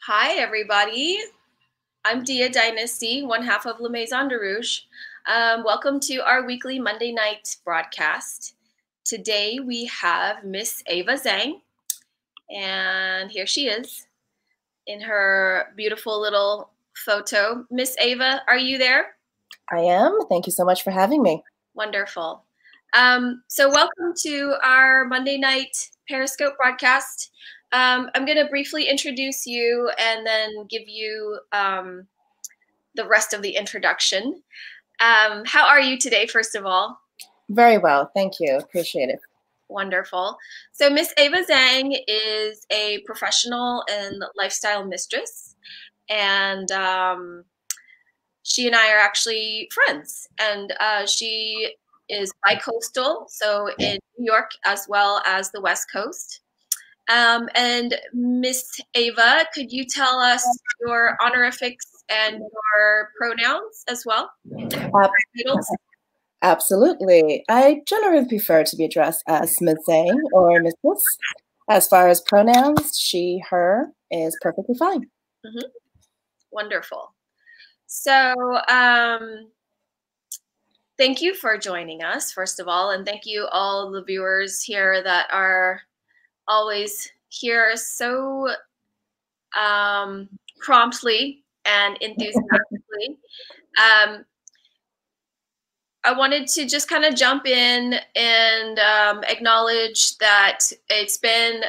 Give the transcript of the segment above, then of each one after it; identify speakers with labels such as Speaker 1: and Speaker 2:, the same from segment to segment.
Speaker 1: Hi, everybody. I'm Dia Dynasty, one half of Maison de Rouge. Welcome to our weekly Monday night broadcast. Today we have Miss Ava Zhang, and here she is in her beautiful little photo. Miss Ava, are you there?
Speaker 2: I am. Thank you so much for having me.
Speaker 1: Wonderful. So welcome to our Monday night Periscope broadcast. I'm going to briefly introduce you and then give you the rest of the introduction. How are you today, first of all?
Speaker 2: Very well. Thank you. Appreciate it.
Speaker 1: Wonderful. So Miss Ava Zhang is a professional and lifestyle mistress. And she and I are actually friends. And she is bi-coastal, so in New York as well as the West Coast. And Miss Ava, could you tell us your honorifics and your pronouns as well?
Speaker 2: Absolutely. I generally prefer to be addressed as Ms. Zhang or Mistress. As far as pronouns, she, her is perfectly fine.
Speaker 1: Mm-hmm. Wonderful. So thank you for joining us, first of all, and thank you all the viewers here that are always here so promptly and enthusiastically. I wanted to just kind of jump in and acknowledge that it's been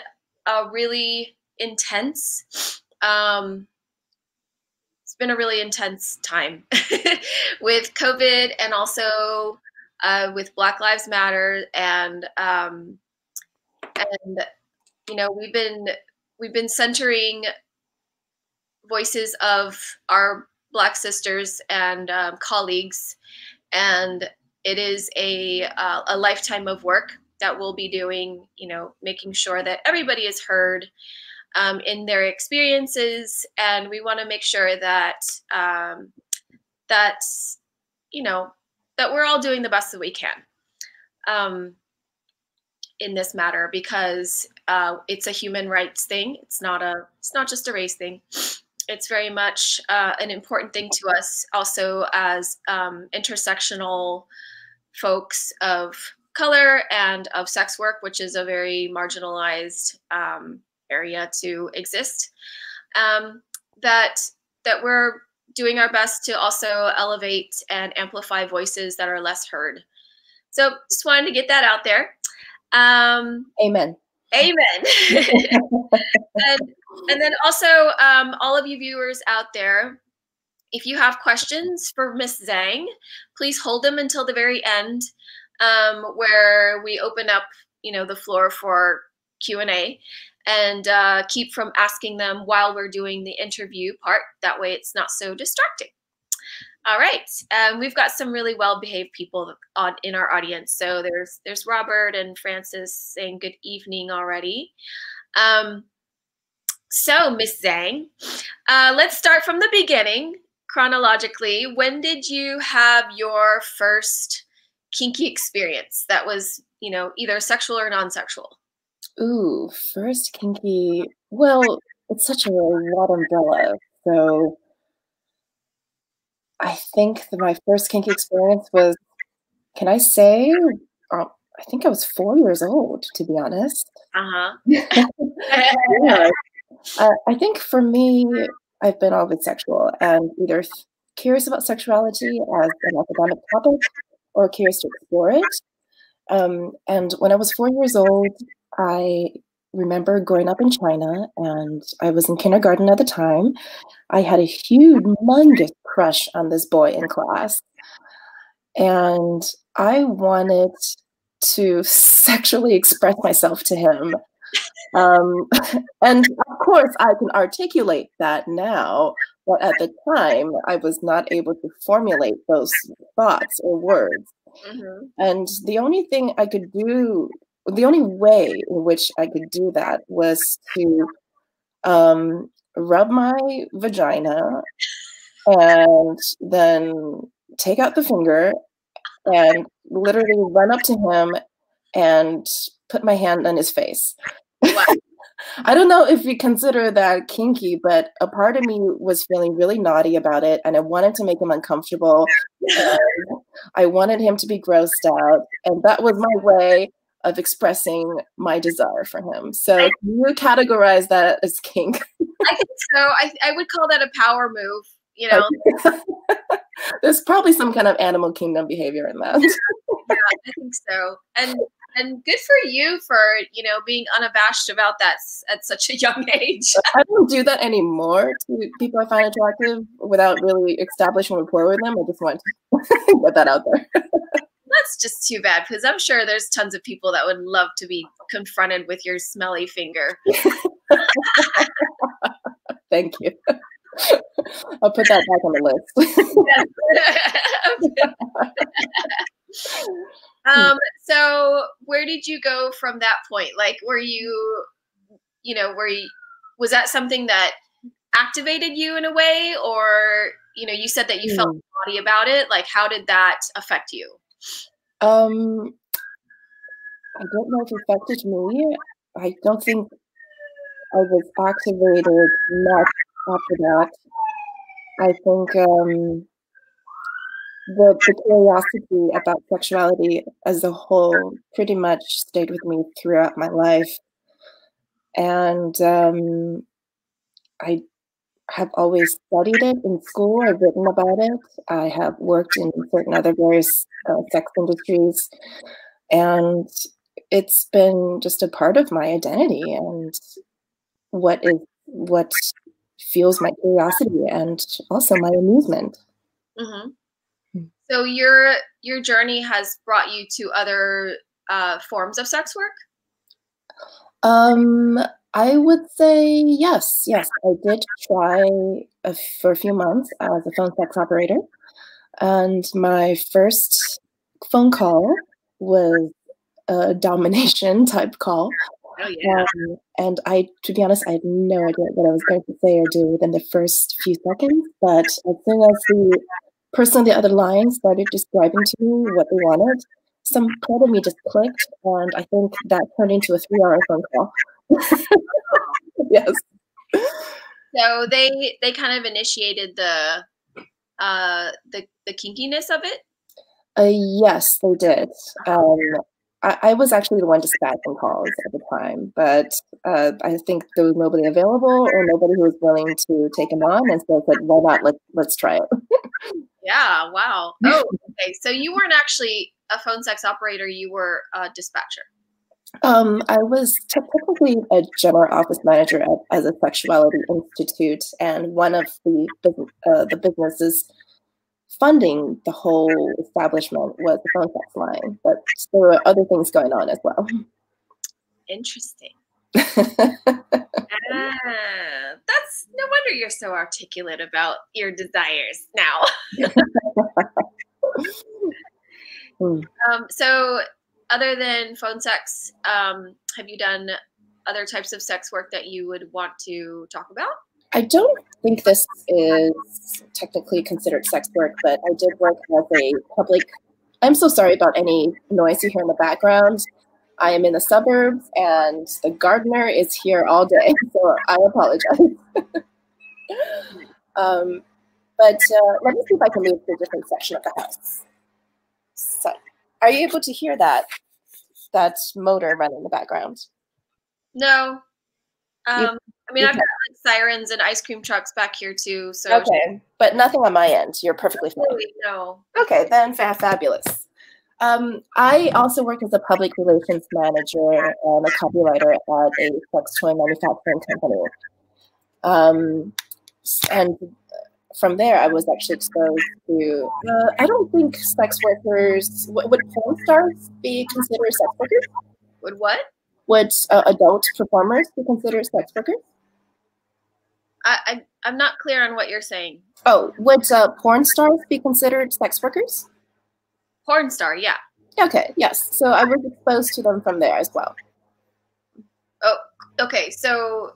Speaker 1: a really intense, time with COVID and also with Black Lives Matter, and you know, we've been centering voices of our Black sisters and colleagues, and it is a lifetime of work that we'll be doing, you know, making sure that everybody is heard in their experiences, and we want to make sure that that's, you know, that we're all doing the best that we can in this matter, because it's a human rights thing. It's not just a race thing. It's very much an important thing to us also as intersectional folks of color and of sex work, which is a very marginalized area to exist, that we're doing our best to also elevate and amplify voices that are less heard. So just wanted to get that out there.
Speaker 2: Amen.
Speaker 1: Amen. and then also, all of you viewers out there, if you have questions for Miss Zhang, please hold them until the very end, where we open up, you know, the floor for Q&A, and keep from asking them while we're doing the interview part. That way it's not so distracting. All right, we've got some really well-behaved people in our audience. So there's Robert and Francis saying good evening already. So Miss Zhang, let's start from the beginning chronologically. When did you have your first kinky experience that was, you know, either sexual or non-sexual?
Speaker 2: Ooh, first kinky. Well, it's such a wide umbrella. So I think that my first kinky experience was, can I say, I think I was 4 years old, to be honest. Yeah. I think for me, I've been always sexual and either curious about sexuality as an academic topic or curious to explore it. And when I was 4 years old, I remember growing up in China, and I was in kindergarten at the time. I had a humongous crush on this boy in class, and I wanted to sexually express myself to him. And of course, I can articulate that now, but at the time, I was not able to formulate those thoughts or words. Mm-hmm. And the only thing I could do, the only way in which I could do that was to rub my vagina and then take out the finger and literally run up to him and put my hand on his face.
Speaker 1: Wow.
Speaker 2: I don't know if you consider that kinky, but a part of me was feeling really naughty about it, and I wanted to make him uncomfortable. And I wanted him to be grossed out, and that was my way of expressing my desire for him. So can you categorize that as kink?
Speaker 1: I think so. I would call that a power move, you know.
Speaker 2: Okay. There's probably some kind of animal kingdom behavior in that.
Speaker 1: Yeah, I think so. And good for you for, you know, being unabashed about that at such a young age.
Speaker 2: I don't do that anymore to people I find attractive without really establishing rapport with them. I just want to get that out there.
Speaker 1: That's just too bad, because I'm sure there's tons of people that would love to be confronted with your smelly finger.
Speaker 2: Thank you. I'll put that back on the list.
Speaker 1: So where did you go from that point? Like, were you, was that something that activated you in a way, or, you know, you said that you felt naughty about it. Like, how did that affect you?
Speaker 2: I don't know if it affected me. I don't think I was activated much after that. I think the curiosity about sexuality as a whole pretty much stayed with me throughout my life. And I have always studied it in school. I've written about it. I have worked in certain other various sex industries. And it's been just a part of my identity and what fuels my curiosity and also my amusement.
Speaker 1: Mm-hmm. So your journey has brought you to other forms of sex work?
Speaker 2: I would say yes. Yes, I did try for a few months as a phone sex operator. And my first phone call was a domination type call.
Speaker 1: Oh, yeah.
Speaker 2: And to be honest, I had no idea what I was going to say or do within the first few seconds. But as soon as the person on the other line started describing to me what they wanted, some part of me just clicked, and I think that turned into a 3-hour phone call. Yes.
Speaker 1: So they kind of initiated the kinkiness of it?
Speaker 2: Yes, they did. I was actually the one dispatching calls at the time, but I think there was nobody available or nobody who was willing to take him on, and so I said, "Why not? Let's try it."
Speaker 1: Yeah. Wow. Oh, okay. So you weren't actually a phone sex operator; you were a dispatcher.
Speaker 2: I was technically a general office manager as a sexuality institute, and one of the businesses funding the whole establishment was the phone sex line, but there were other things going on as well.
Speaker 1: Interesting. That's no wonder you're so articulate about your desires now. So other than phone sex, have you done other types of sex work that you would want to talk about?
Speaker 2: I don't think this is technically considered sex work, but I did work as a public. I'm so sorry about any noise you hear in the background. I am in the suburbs, and the gardener is here all day, so I apologize. But let me see if I can move to a different section of the house. So, are you able to hear that motor running in the background?
Speaker 1: No. I mean, I've got like sirens and ice cream trucks back here too. So
Speaker 2: okay, but nothing on my end. You're perfectly fine.
Speaker 1: Really, no.
Speaker 2: Okay, then fabulous. I also work as a public relations manager and a copywriter at a sex toy manufacturing company. And from there, I was actually exposed to. I don't think sex workers would porn stars be considered sex workers.
Speaker 1: Would what?
Speaker 2: Would adult performers be considered sex workers?
Speaker 1: I'm not clear on what you're saying.
Speaker 2: Oh, would porn stars be considered sex workers?
Speaker 1: Porn star, yeah.
Speaker 2: Okay, yes. So I was exposed to them from there as well.
Speaker 1: Oh, okay. So,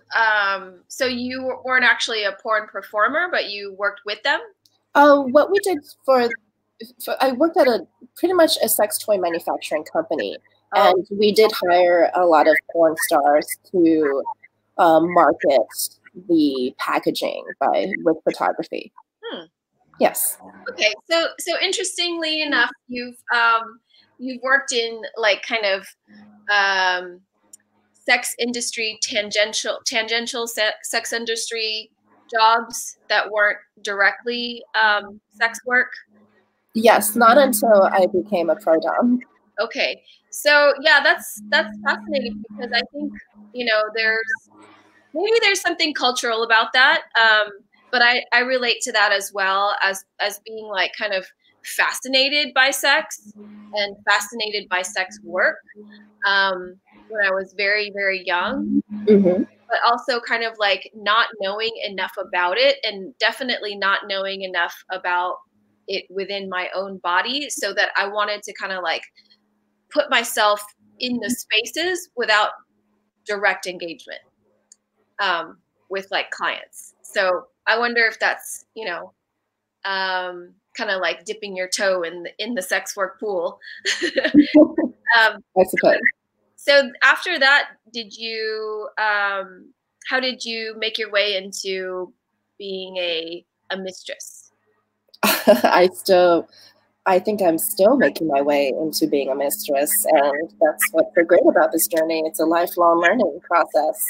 Speaker 1: so you weren't actually a porn performer, but you worked with them?
Speaker 2: What we did I worked at pretty much a sex toy manufacturing company. And we did hire a lot of porn stars to market the packaging with photography. Yes.
Speaker 1: Okay, so interestingly enough, you've worked in like kind of sex industry, tangential sex industry jobs that weren't directly sex work.
Speaker 2: Yes, not until I became a pro dom.
Speaker 1: Okay, so yeah, that's fascinating because I think there's something cultural about that, but I relate to that as well as being like kind of fascinated by sex and fascinated by sex work when I was very, very young.
Speaker 2: Mm-hmm.
Speaker 1: But also kind of like not knowing enough about it, and definitely not knowing enough about it within my own body, so that I wanted to kind of like put myself in the spaces without direct engagement with like clients. So I wonder if that's, kind of like dipping your toe in the sex work pool.
Speaker 2: I suppose.
Speaker 1: So after that, did you, how did you make your way into being a mistress?
Speaker 2: I think I'm still making my way into being a mistress, and that's what's so great about this journey. It's a lifelong learning process.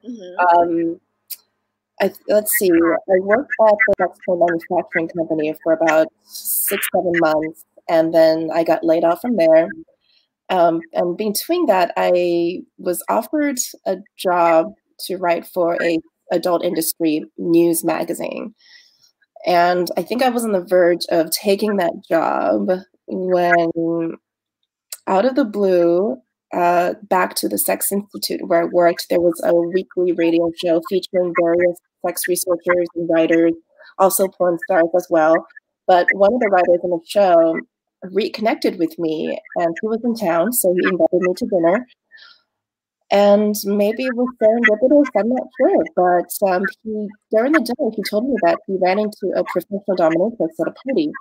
Speaker 1: Mm-hmm.
Speaker 2: Let's see. I worked at the textile manufacturing company for about 6-7 months, and then I got laid off from there. And between that, I was offered a job to write for a adult industry news magazine. And I think I was on the verge of taking that job when, out of the blue, back to the Sex Institute where I worked, there was a weekly radio show featuring various sex researchers and writers, also porn stars as well. But one of the writers in the show reconnected with me, and he was in town, so he invited me to dinner. And maybe it was serendipitous, I'm not sure, but during the dinner, he told me that he ran into a professional dominatrix at a party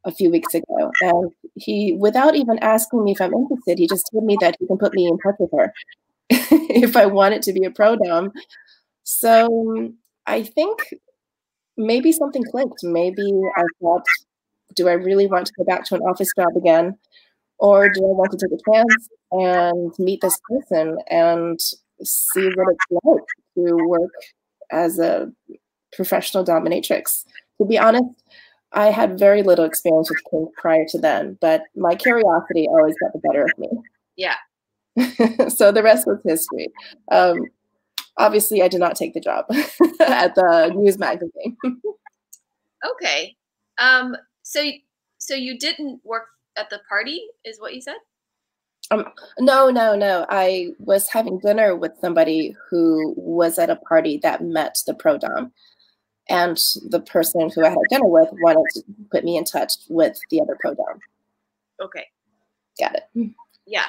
Speaker 2: a few weeks ago. And he, without even asking me if I'm interested, he just told me that he can put me in touch with her if I wanted to be a pro dom. So I think maybe something clicked. Maybe I thought, do I really want to go back to an office job again? Or do I want to take a chance and meet this person and see what it's like to work as a professional dominatrix? To be honest, I had very little experience with kink prior to then, but my curiosity always got the better of me.
Speaker 1: Yeah.
Speaker 2: So the rest was history. Obviously, I did not take the job at the news magazine.
Speaker 1: Okay. So you didn't work at the party, is what you said?
Speaker 2: No. I was having dinner with somebody who was at a party that met the pro dom. And the person who I had dinner with wanted to put me in touch with the other pro dom.
Speaker 1: Okay.
Speaker 2: Got it.
Speaker 1: Yeah.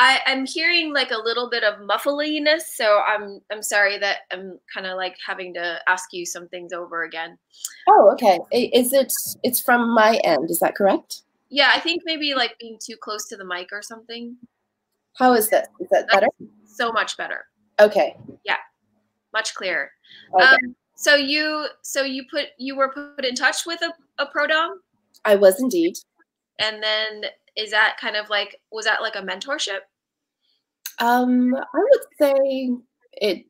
Speaker 1: I'm hearing like a little bit of muffliness, so I'm sorry that I'm kind of like having to ask you some things over again.
Speaker 2: Oh, okay. It's from my end, is that correct?
Speaker 1: Yeah, I think maybe like being too close to the mic or something.
Speaker 2: How is this? Is that better?
Speaker 1: So much better.
Speaker 2: Okay.
Speaker 1: Yeah. Much clearer.
Speaker 2: Okay.
Speaker 1: So you were put in touch with a pro dom?
Speaker 2: I was indeed.
Speaker 1: And then is that kind of like, was that like a mentorship?
Speaker 2: I would say it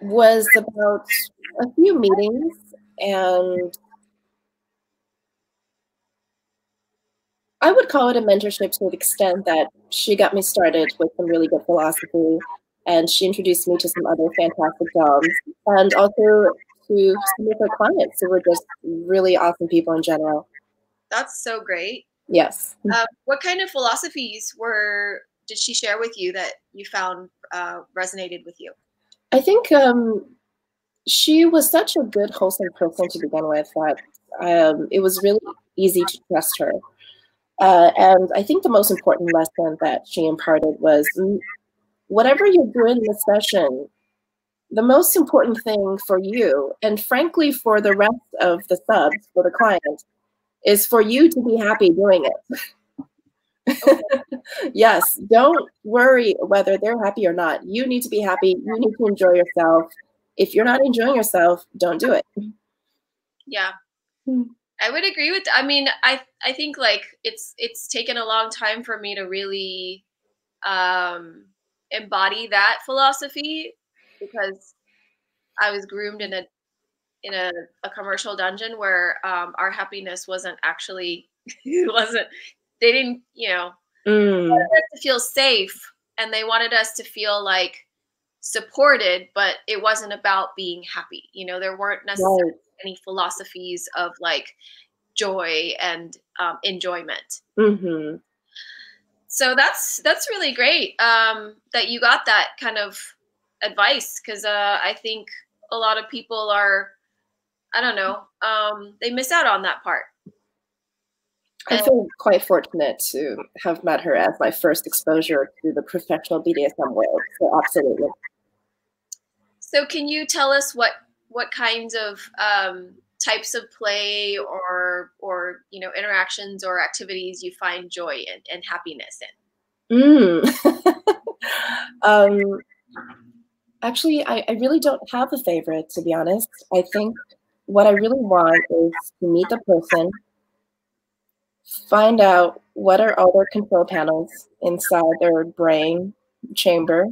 Speaker 2: was about a few meetings, and I would call it a mentorship to the extent that she got me started with some really good philosophy, and she introduced me to some other fantastic doms, and also to some of her clients who were just really awesome people in general.
Speaker 1: That's so great.
Speaker 2: Yes.
Speaker 1: What kind of philosophies did she share with you that you found resonated with you?
Speaker 2: I think she was such a good, wholesome person to begin with that it was really easy to trust her. And I think the most important lesson that she imparted was, whatever you're doing in the session, the most important thing for you, and frankly for the rest of the subs, for the client, is for you to be happy doing it. Yes, don't worry whether they're happy or not. You need to be happy. You need to enjoy yourself. If you're not enjoying yourself, don't do it.
Speaker 1: Yeah. I would agree with, I mean, I think like it's taken a long time for me to really embody that philosophy, because I was groomed in a commercial dungeon where our happiness wasn't actually it wasn't, they didn't, wanted us to feel safe, and they wanted us to feel like supported, but it wasn't about being happy. There weren't necessarily any philosophies of like joy and enjoyment.
Speaker 2: Mm-hmm.
Speaker 1: So that's really great that you got that kind of advice, because I think a lot of people are, I don't know, they miss out on that part.
Speaker 2: I feel quite fortunate to have met her as my first exposure to the professional BDSM world. So absolutely.
Speaker 1: So can you tell us what kinds of types of play or interactions or activities you find joy in and happiness in?
Speaker 2: Actually, I really don't have a favorite, to be honest. I think what I really want is to meet the person, find out what are all their control panels inside their brain chamber,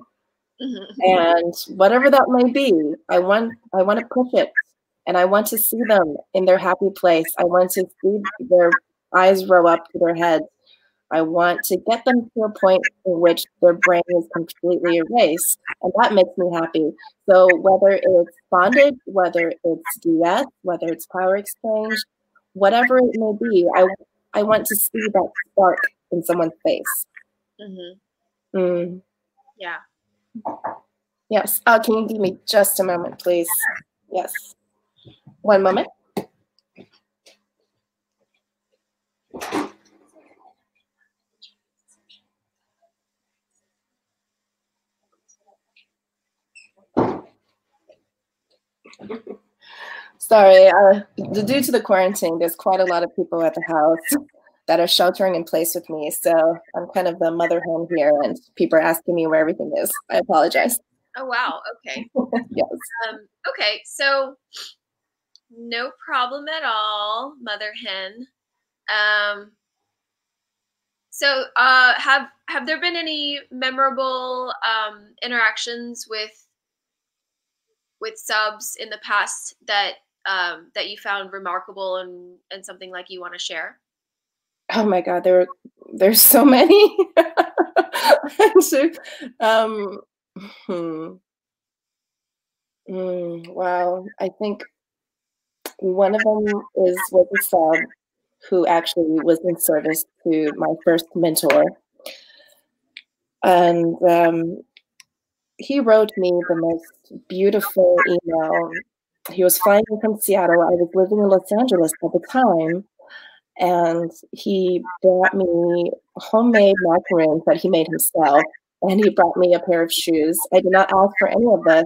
Speaker 2: and whatever that may be, I want to push it, and I want to see them in their happy place. I want to see their eyes roll up to their heads. I want to get them to a point in which their brain is completely erased, and that makes me happy. So whether it's bondage, whether it's DS, whether it's power exchange, whatever it may be, I want to see that spark in someone's face.
Speaker 1: Yeah.
Speaker 2: Yes. Can you give me just a moment, please? Yes. One moment. Sorry, due to the quarantine, there's quite a lot of people at the house that are sheltering in place with me. So I'm kind of the mother hen here, and people are asking me where everything is. I apologize.
Speaker 1: Oh, wow. Okay.
Speaker 2: Yes.
Speaker 1: Okay. So no problem at all, mother hen. So have there been any memorable interactions with subs in the past that that you found remarkable and something like you want to share?
Speaker 2: Oh my God, there's so many. So, wow, I think one of them was a sub who actually was in service to my first mentor, and he wrote me the most beautiful email. He was flying in from Seattle. I was living in Los Angeles at the time, and he brought me homemade macaroons that he made himself, and he brought me a pair of shoes. I did not ask for any of this.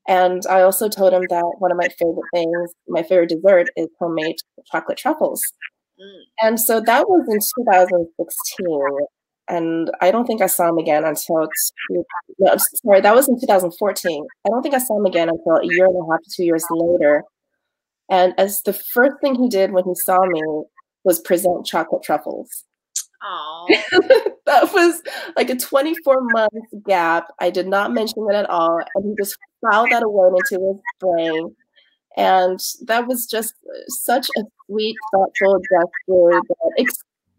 Speaker 2: And I also told him that one of my favorite things, my favorite dessert, is homemade chocolate truffles. And so that was in 2016. And I don't think I saw him again until, no, sorry, that was in 2014. I don't think I saw him again until a year and a half to 2 years later. And as the first thing he did when he saw me was present chocolate truffles.
Speaker 1: Oh,
Speaker 2: that was like a 24-month gap. I did not mention it at all. And he just filed that away into his brain. And that was just such a sweet, thoughtful gesture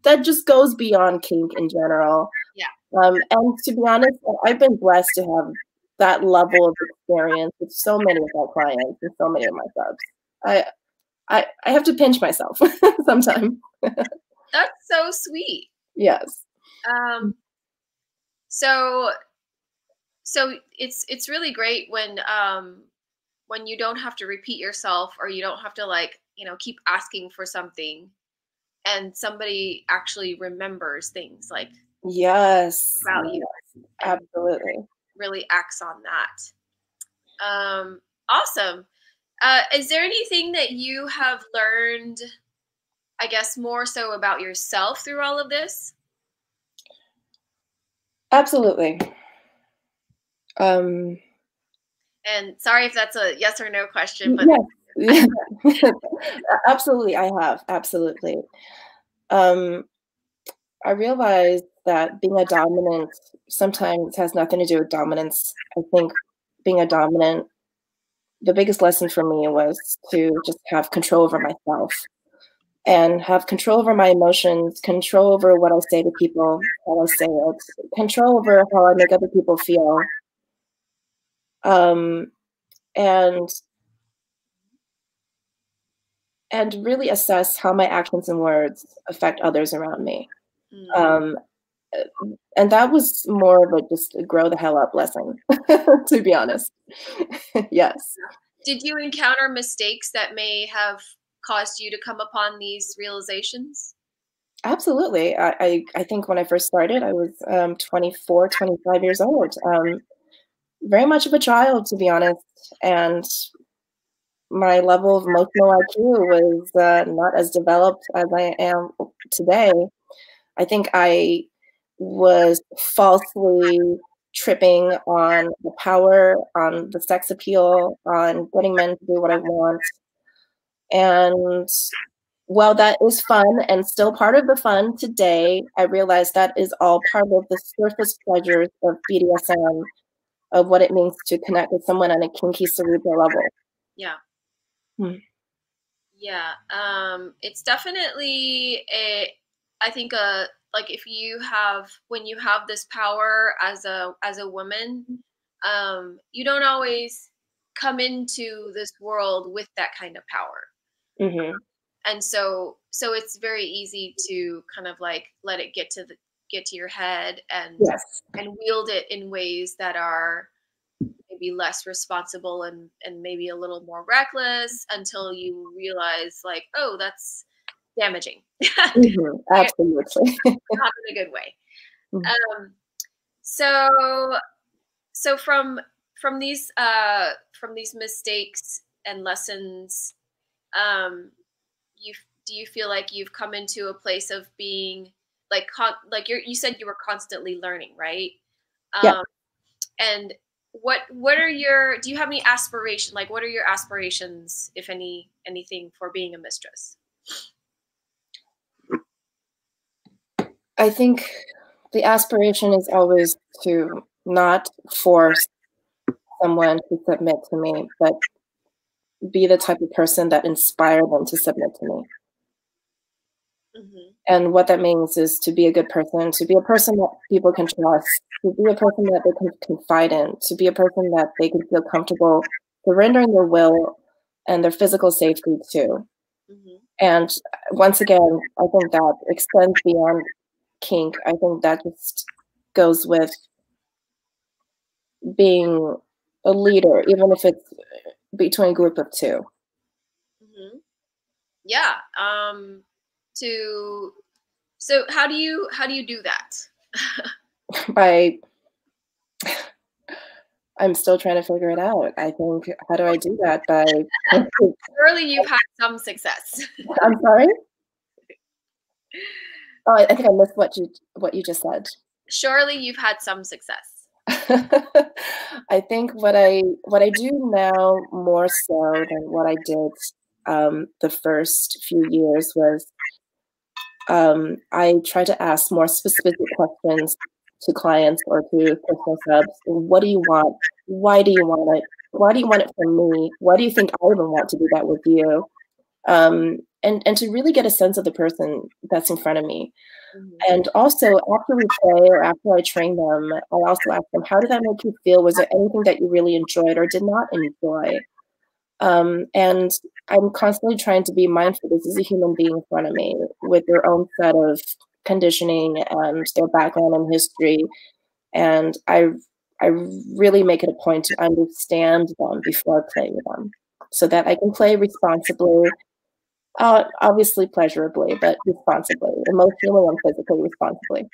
Speaker 2: that just goes beyond kink in general.
Speaker 1: Yeah.
Speaker 2: And to be honest, I've been blessed to have that level of experience with so many of my clients and so many of my subs. I have to pinch myself sometimes.
Speaker 1: That's so sweet.
Speaker 2: Yes.
Speaker 1: So it's really great when you don't have to repeat yourself, or you don't have to keep asking for something, and somebody actually remembers things like
Speaker 2: yes
Speaker 1: about you.
Speaker 2: Absolutely.
Speaker 1: Really acts on that. Awesome. Is there anything that you have learned, I guess, more so about yourself through all of this?
Speaker 2: Absolutely.
Speaker 1: And sorry if that's a yes or no question, but
Speaker 2: yes. Absolutely, I have. Absolutely. I realized that being a dominant sometimes has nothing to do with dominance. I think being a dominant, the biggest lesson for me was to just have control over myself and have control over my emotions, control over what I say to people, how I say it, control over how I make other people feel. Um, and and really assess how my actions and words affect others around me. Um, and that was more of a just grow the hell up lesson, to be honest. Yes.
Speaker 1: Did you encounter mistakes that may have caused you to come upon these realizations?
Speaker 2: Absolutely. I think when I first started, I was 24, 25 years old. Very much of a child, to be honest. And my level of emotional IQ was not as developed as I am today. I think I was falsely tripping on the power, on the sex appeal, on getting men to do what I want. And while that is fun and still part of the fun today, I realize that is all part of the surface pleasures of BDSM, of what it means to connect with someone on a kinky cerebral level.
Speaker 1: Yeah.
Speaker 2: Hmm.
Speaker 1: Yeah. It's definitely I think like if you have, when you have this power as a woman, you don't always come into this world with that kind of power.
Speaker 2: Mm-hmm.
Speaker 1: And so it's very easy to kind of like let it get to your head
Speaker 2: Yes.
Speaker 1: and wield it in ways that are maybe less responsible and maybe a little more reckless, until you realize like, oh, that's damaging.
Speaker 2: Mm-hmm. Absolutely.
Speaker 1: Not in a good way.
Speaker 2: Mhm.
Speaker 1: um so so from these mistakes and lessons, um you do you feel like you've come into a place of being like like you said you were constantly learning, right?
Speaker 2: Yeah.
Speaker 1: um and what are your, do you have any aspiration, like what are your aspirations, if anything, for being a mistress?
Speaker 2: I think the aspiration is always to not force someone to submit to me, but be the type of person that inspire them to submit to me.
Speaker 1: Mm-hmm.
Speaker 2: And what that means is to be a good person, to be a person that people can trust, to be a person that they can confide in, to be a person that they can feel comfortable surrendering their will and their physical safety to.
Speaker 1: Mm-hmm.
Speaker 2: And once again, I think that extends beyond kink. I think that just goes with being a leader, even if it's between a group of two.
Speaker 1: Mm-hmm. Yeah. To So how do you do that?
Speaker 2: By I'm still trying to figure it out. I think, how do I do that? By
Speaker 1: Surely you've had some success.
Speaker 2: I'm sorry? Oh, I think I missed what you just said.
Speaker 1: Surely you've had some success.
Speaker 2: I think what I do now more so than what I did the first few years was I try to ask more specific questions to clients or to personal subs. What do you want? Why do you want it? Why do you want it from me? Why do you think I even want to do that with you? And to really get a sense of the person that's in front of me.
Speaker 1: Mm-hmm.
Speaker 2: And also, after we play or after I train them, I also ask them, how did that make you feel? Was there anything that you really enjoyed or did not enjoy? And I'm constantly trying to be mindful. This is a human being in front of me with their own set of conditioning and their background and history. And I really make it a point to understand them before I play with them so that I can play responsibly, obviously pleasurably, but responsibly, emotionally and physically responsibly.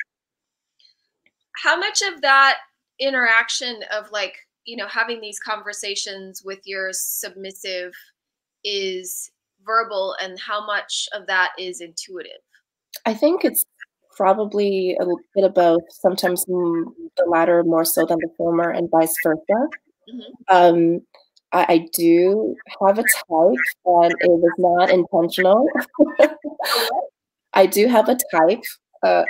Speaker 1: How much of that interaction of like, having these conversations with your submissive is verbal, and how much of that is intuitive?
Speaker 2: I think it's probably a bit of both, sometimes the latter more so than the former, and vice versa.
Speaker 1: Mm-hmm.
Speaker 2: I do have a type, and it was not intentional. I do have a type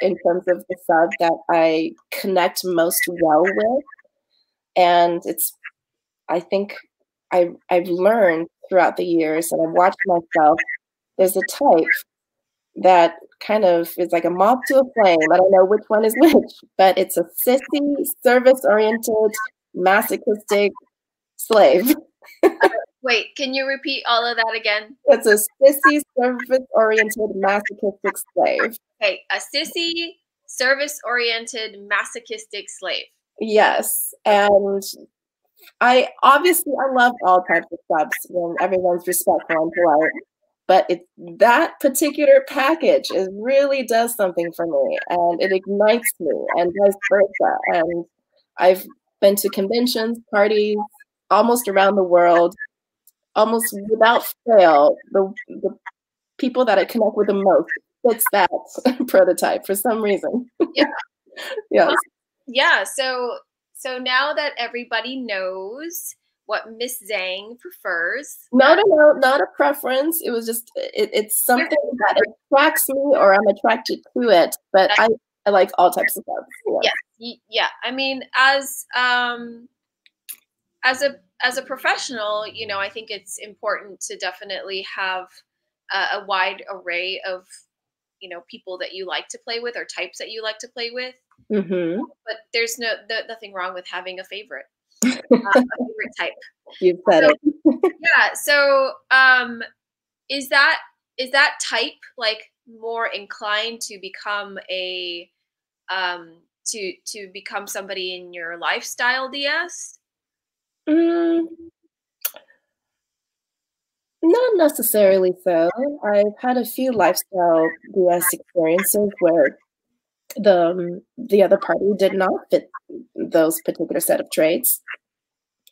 Speaker 2: in terms of the sub that I connect most well with, and I think I've learned throughout the years, and I've watched myself. There's a type that kind of is like a moth to a flame. I don't know which one is which, but it's a sissy, service-oriented, masochistic slave.
Speaker 1: Wait, can you repeat all of that again?
Speaker 2: It's a sissy, service-oriented, masochistic slave.
Speaker 1: Okay, a sissy, service-oriented, masochistic slave.
Speaker 2: Yes, and I love all types of subs when everyone's respectful and polite, but that particular package really does something for me, and it ignites me, and vice versa. And I've been to conventions, parties, almost around the world, almost without fail. The people that I connect with the most fits that prototype for some reason.
Speaker 1: Yeah.
Speaker 2: Yes.
Speaker 1: Well, yeah. So now that everybody knows what Miss Zhang prefers.
Speaker 2: No, not a preference. It was just it's something that attracts me, or I'm attracted to it. But I like all types of subs.
Speaker 1: Yeah. Yeah. I mean, as a professional, you know, I think it's important to definitely have a wide array of, you know, people that you like to play with, or types that you like to play with.
Speaker 2: Mm-hmm.
Speaker 1: But there's nothing wrong with having a favorite, a favorite type.
Speaker 2: You've said it.
Speaker 1: Yeah. So, is that type like more inclined to become a to become somebody in your lifestyle DS?
Speaker 2: Not necessarily so. I've had a few lifestyle DS experiences where the other party did not fit those particular set of traits,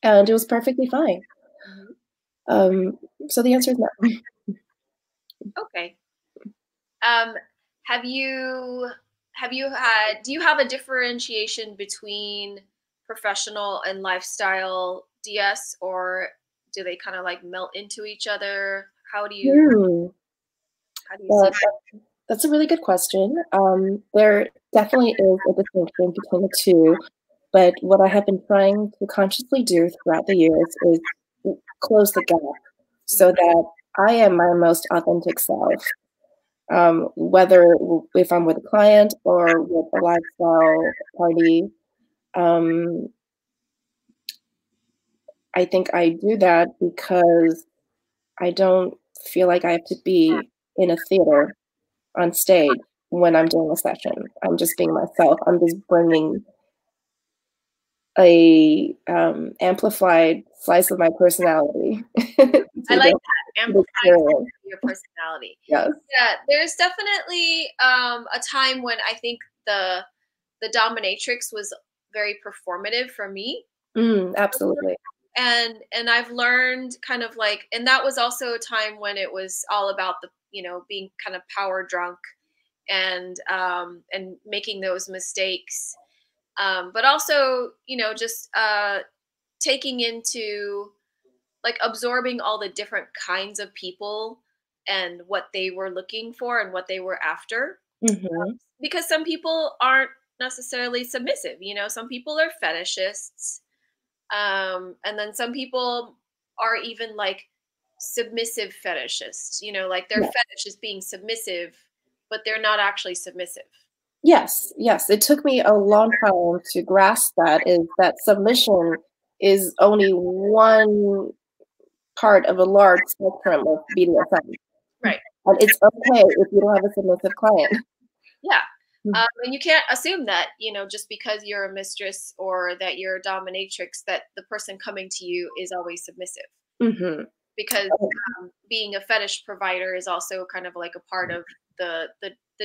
Speaker 2: and it was perfectly fine. So the answer is no.
Speaker 1: Okay. Do you have a differentiation between professional and lifestyle DS, or do they kind of like melt into each other? How do you see that?
Speaker 2: That's a really good question. There definitely is a distinction between the two, but what I have been trying to consciously do throughout the years is close the gap so that I am my most authentic self. Whether if I'm with a client or with a lifestyle party, I think I do that because I don't feel like I have to be in a theater on stage when I'm doing a session. I'm just being myself. I'm just bringing a amplified slice of my personality.
Speaker 1: I like that, amplified your personality.
Speaker 2: Yes.
Speaker 1: Yeah, there's definitely a time when I think the dominatrix was very performative for me.
Speaker 2: Absolutely.
Speaker 1: And I've learned kind of like, and that was also a time when it was all about the, you know, being kind of power drunk and making those mistakes. But also, you know, just taking into like absorbing all the different kinds of people and what they were looking for and what they were after. Because some people aren't necessarily submissive, you know, some people are fetishists. And then some people are even like submissive fetishists, you know, like their fetish is being submissive, but they're not actually submissive.
Speaker 2: Yes, yes. It took me a long time to grasp that submission is only one part of a large spectrum of BDSM.
Speaker 1: Right.
Speaker 2: And it's okay if you don't have a submissive client.
Speaker 1: Yeah. And you can't assume that, you know, just because you're a mistress or that you're a dominatrix, that the person coming to you is always submissive. Because being a fetish provider is also kind of like a part of the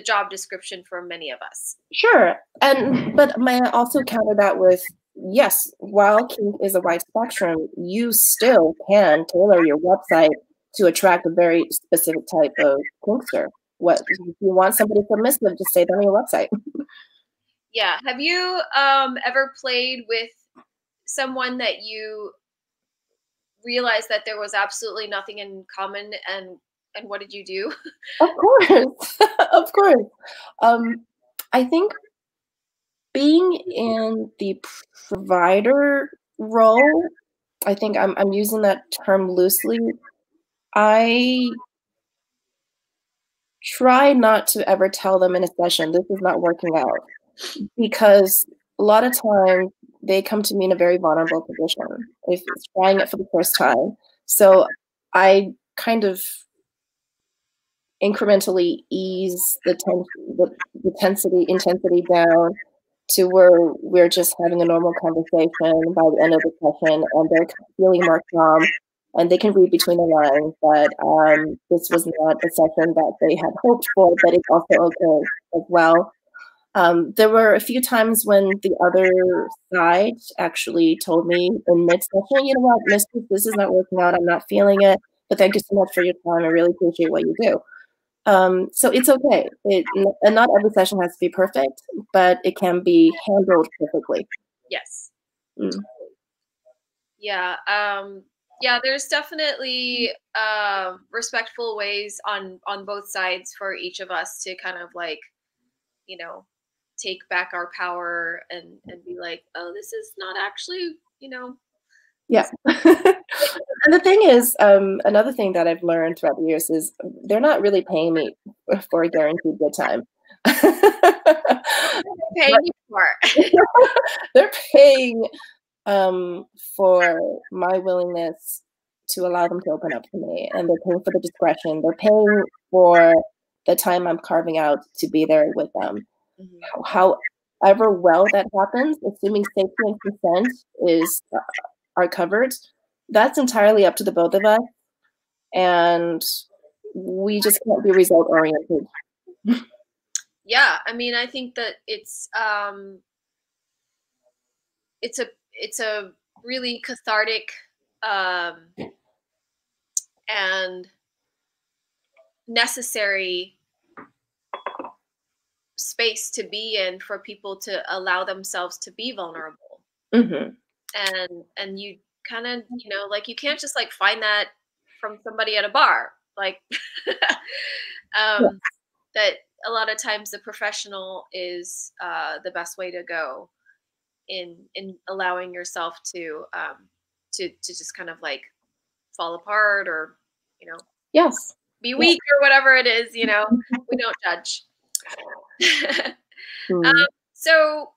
Speaker 1: job description for many of us.
Speaker 2: Sure. But may I also counter that with, yes, while kink is a wide spectrum, you still can tailor your website to attract a very specific type of kinkster. What if you want somebody submissive, just say that on your website.
Speaker 1: Yeah. Have you ever played with someone that you realized that there was absolutely nothing in common, and what did you do?
Speaker 2: Of course. Of course. I think being in the provider role, I think I'm using that term loosely. I try not to ever tell them in a session, this is not working out, because a lot of times they come to me in a very vulnerable position if it's trying it for the first time. So I kind of incrementally ease the intensity down to where we're just having a normal conversation by the end of the session, and they're feeling more calm, and they can read between the lines that this was not a session that they had hoped for, but it's also okay as well. There were a few times when the other side actually told me in mid-session, you know what, Mistress, this is not working out, I'm not feeling it, but thank you so much for your time, I really appreciate what you do. So it's okay. And not every session has to be perfect, but it can be handled perfectly.
Speaker 1: Yes.
Speaker 2: Mm.
Speaker 1: Yeah. Yeah, there's definitely respectful ways on both sides for each of us to kind of like, you know, take back our power and be like, oh, this is not actually, you know.
Speaker 2: Yeah. And the thing is, another thing that I've learned throughout the years is they're not really paying me for a guaranteed good time.
Speaker 1: Paying you for.
Speaker 2: They're paying for my willingness to allow them to open up to me, and they're paying for the discretion. They're paying for the time I'm carving out to be there with them.
Speaker 1: Mm-hmm.
Speaker 2: However well that happens, assuming safety and consent are covered, that's entirely up to the both of us, and we just can't be result oriented.
Speaker 1: Yeah, I mean, I think that it's a really cathartic and necessary space to be in for people to allow themselves to be vulnerable.
Speaker 2: Mm-hmm.
Speaker 1: And you kind of, you know, like you can't just like find that from somebody at a bar, like
Speaker 2: Yeah.
Speaker 1: that a lot of times the professional is the best way to go in allowing yourself to just kind of like fall apart, or you know,
Speaker 2: Yes.
Speaker 1: be weak, or whatever it is, you know. We don't judge.
Speaker 2: Mm.
Speaker 1: So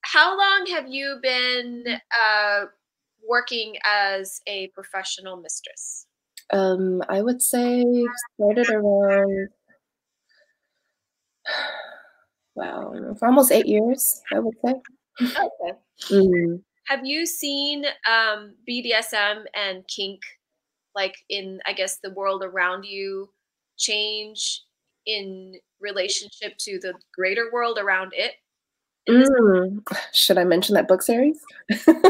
Speaker 1: how long have you been working as a professional mistress?
Speaker 2: I would say started around, wow, for almost 8 years, I would say.
Speaker 1: Okay.
Speaker 2: Mm.
Speaker 1: Have you seen BDSM and kink, like in, I guess, the world around you change in relationship to the greater world around it? In this,
Speaker 2: Should I mention that book series?
Speaker 1: uh,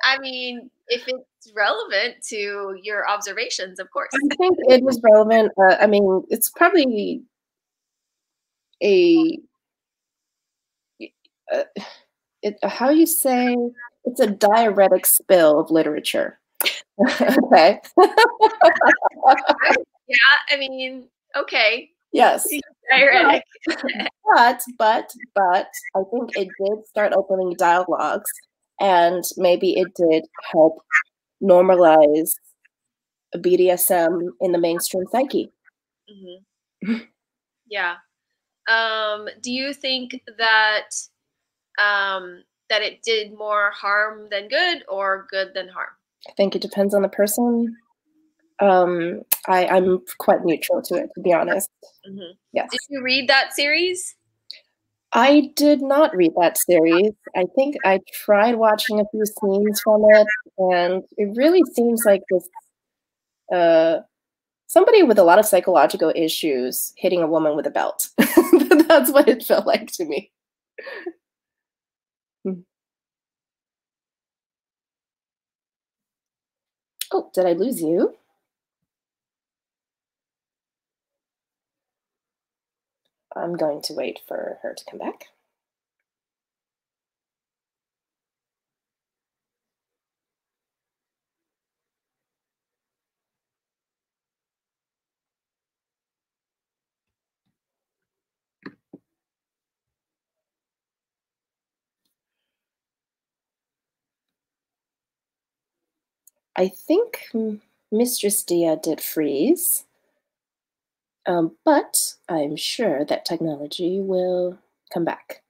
Speaker 1: I mean, if it's relevant to your observations, of course.
Speaker 2: I think it was relevant. I mean, it's probably a uh, how you say, it's a diuretic spill of literature. Okay.
Speaker 1: Yeah, I mean, okay.
Speaker 2: Yes.
Speaker 1: Diuretic.
Speaker 2: But I think it did start opening dialogues, and maybe it did help normalize BDSM in the mainstream psyche.
Speaker 1: Mm-hmm. Yeah. Do you think that that it did more harm than good, or good than harm?
Speaker 2: I think it depends on the person. I'm quite neutral to it, to be honest.
Speaker 1: Mm-hmm.
Speaker 2: Yes.
Speaker 1: Did you read that series?
Speaker 2: I did not read that series. I think I tried watching a few scenes from it, and it really seems like this somebody with a lot of psychological issues hitting a woman with a belt. That's what it felt like to me. Oh, did I lose you? I'm going to wait for her to come back. I think Mistress Dia did freeze, but I'm sure that technology will come back.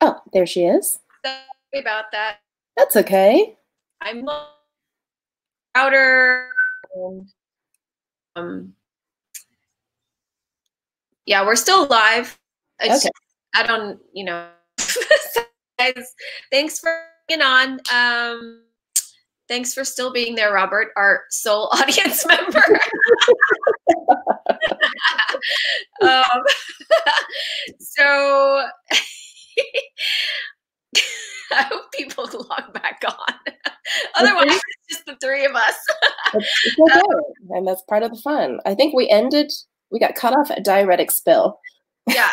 Speaker 2: Oh, there she is.
Speaker 1: Sorry about that.
Speaker 2: That's okay.
Speaker 1: I'm louder. Yeah, we're still live.
Speaker 2: Okay.
Speaker 1: I don't, guys, thanks for being on. Thanks for still being there, Robert, our sole audience member. So I hope people log back on. Otherwise, it's just the three of us.
Speaker 2: It's okay, and that's part of the fun. I think we got cut off at diuretic spill.
Speaker 1: Yeah.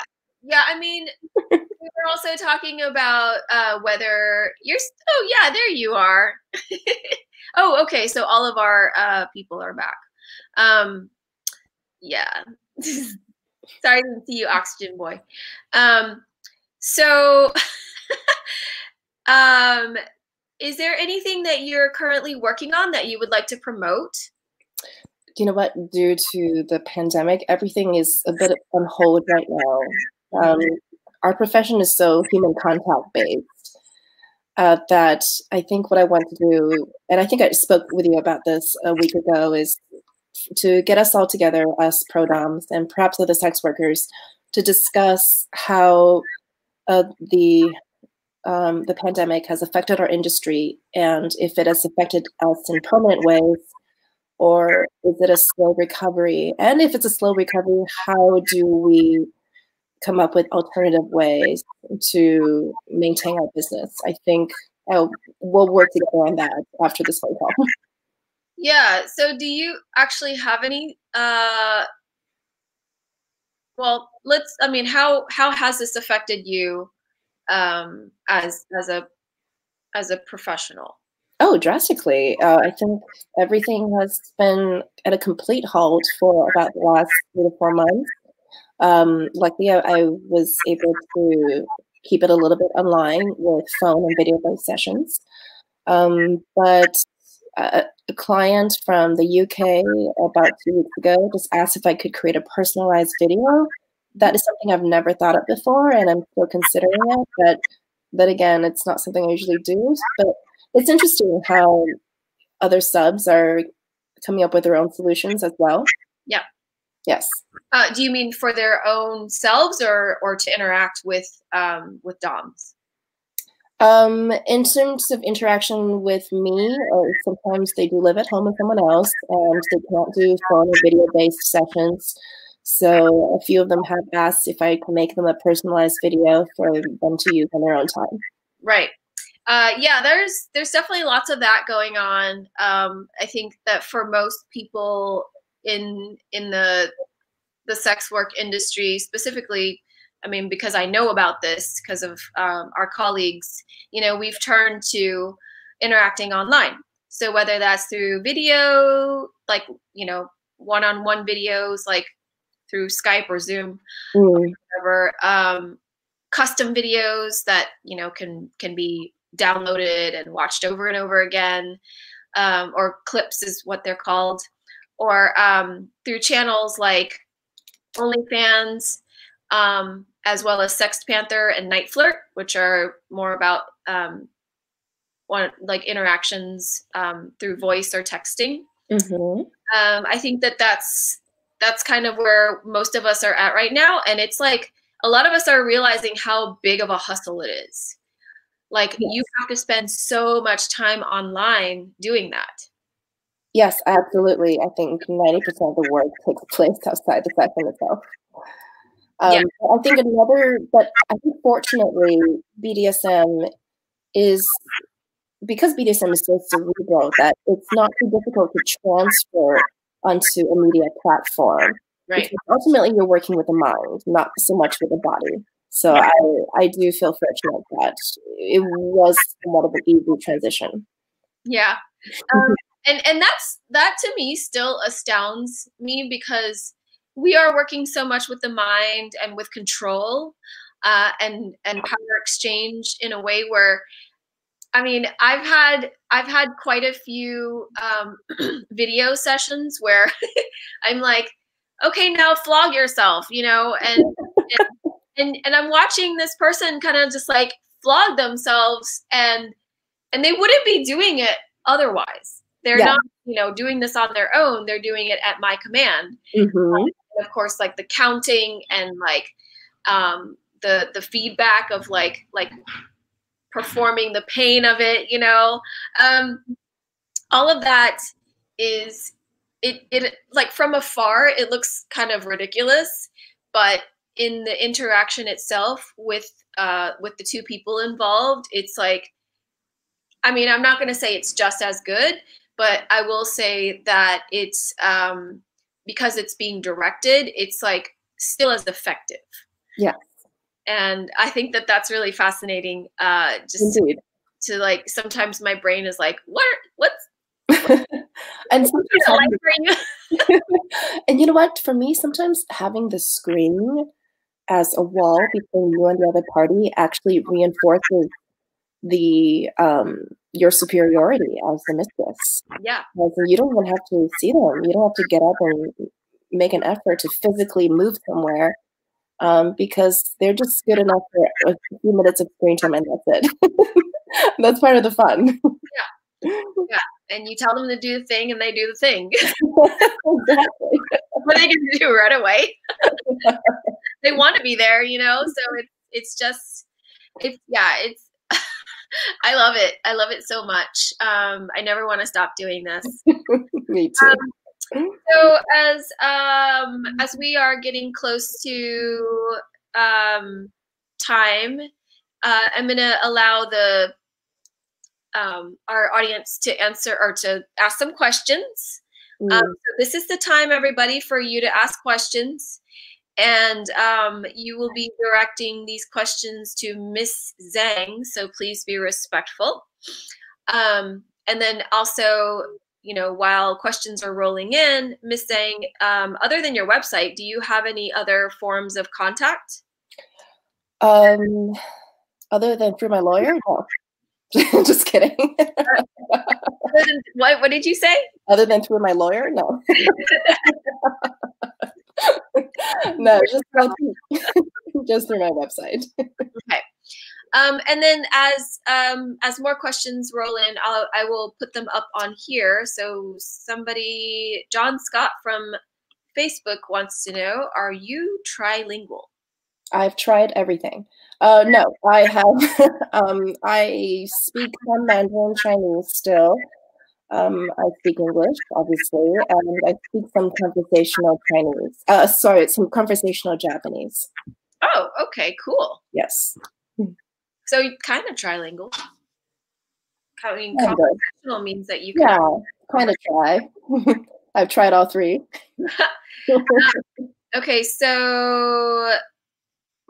Speaker 1: I mean, we were also talking about whether you're. Oh, yeah, there you are. Oh, okay. So all of our people are back. Yeah. Sorry, I didn't see you, Oxygen Boy. So, is there anything that you're currently working on that you would like to promote?
Speaker 2: You know what? Due to the pandemic, everything is a bit on hold right now. Our profession is so human contact based that I think what I want to do, and I think I spoke with you about this a week ago, is to get us all together, us pro-doms and perhaps other sex workers, to discuss how the pandemic has affected our industry and if it has affected us in permanent ways, or is it a slow recovery? And if it's a slow recovery, how do we come up with alternative ways to maintain our business? I think we'll work together on that after this phone call.
Speaker 1: Yeah. So do you actually have any, well, how has this affected you as a professional?
Speaker 2: Oh, drastically. I think everything has been at a complete halt for about the last 3 to 4 months. Luckily, I was able to keep it a little bit online with phone and video-based sessions. But a client from the UK about 2 weeks ago just asked if I could create a personalized video. That is something I've never thought of before, and I'm still considering it. But again, it's not something I usually do. But it's interesting how other subs are coming up with their own solutions as well.
Speaker 1: Yeah.
Speaker 2: Yes.
Speaker 1: Do you mean for their own selves or to interact with DOMs?
Speaker 2: In terms of interaction with me, or sometimes they do live at home with someone else and they can't do phone or video-based sessions. So a few of them have asked if I can make them a personalized video for them to use on their own time.
Speaker 1: Right. Yeah, there's definitely lots of that going on. I think that for most people in the sex work industry specifically, I mean, because I know about this because of our colleagues, we've turned to interacting online. So whether that's through video, like, one-on-one videos, like through Skype or Zoom, or whatever, custom videos that, can be downloaded and watched over and over again, or clips is what they're called, or through channels like OnlyFans, as well as Sex Panther and Night Flirt, which are more about interactions through voice or texting. I think that's kind of where most of us are at right now, and it's like a lot of us are realizing how big of a hustle it is. Like, yes, you have to spend so much time online doing that.
Speaker 2: Yes, absolutely. I think 90% of the work takes place outside the session itself.
Speaker 1: Yeah.
Speaker 2: I think but I think fortunately, BDSM is, because BDSM is so cerebral, that it's not too difficult to transfer onto a media platform.
Speaker 1: Right.
Speaker 2: Because ultimately, you're working with the mind, not so much with the body. So
Speaker 1: Yeah.
Speaker 2: I do feel fortunate that it was somewhat of an easy transition.
Speaker 1: Yeah. And that to me still astounds me, because we are working so much with the mind and with control and power exchange in a way where, I mean, I've had quite a few video sessions where I'm like, okay, now flog yourself, you know, and I'm watching this person kind of just like flog themselves, and they wouldn't be doing it otherwise. They're not, you know, doing this on their own. They're doing it at my command. And of course, like the counting and like the feedback of like performing the pain of it, you know, all of that is it like from afar it looks kind of ridiculous, but in the interaction itself with the two people involved, it's like, I mean, I'm not going to say it's just as good, but I will say that it's because it's being directed, it's like still as effective.
Speaker 2: Yeah.
Speaker 1: And I think that that's really fascinating. Just to like, sometimes my brain is like, what's
Speaker 2: and sometimes and you know what? For me, sometimes having the screen as a wall between you and the other party actually reinforces the your superiority as the mistress.
Speaker 1: Yeah.
Speaker 2: You don't even have to see them. You don't have to get up and make an effort to physically move somewhere, because they're just good enough for a few minutes of screen time, and that's it. That's part of the fun.
Speaker 1: Yeah. Yeah. And you tell them to do the thing and they do the thing.
Speaker 2: Exactly.
Speaker 1: What are they going to do right away? They want to be there, you know? So it's I love it. I love it so much. I never want to stop doing this.
Speaker 2: Me too.
Speaker 1: So as we are getting close to time, I'm going to allow our audience to answer or to ask some questions. So this is the time, everybody, for you to ask questions. And you will be directing these questions to Miss Zhang, so please be respectful. And then also, you know, while questions are rolling in, Miss Zhang, other than your website, do you have any other forms of contact?
Speaker 2: Other than through my lawyer? No. Just kidding.
Speaker 1: What did you say?
Speaker 2: Other than through my lawyer? No. No, just through my website.
Speaker 1: Okay. And then as more questions roll in, I will put them up on here. So somebody, John Scott from Facebook, wants to know, are you trilingual?
Speaker 2: I've tried everything. No, I have. I speak some Mandarin Chinese still. I speak English, obviously, and I speak some conversational Chinese. Some conversational Japanese.
Speaker 1: Oh, okay, cool.
Speaker 2: Yes.
Speaker 1: So you kind of trilingual. I mean, conversational means that you can
Speaker 2: kind of try. I've tried all three.
Speaker 1: Okay, so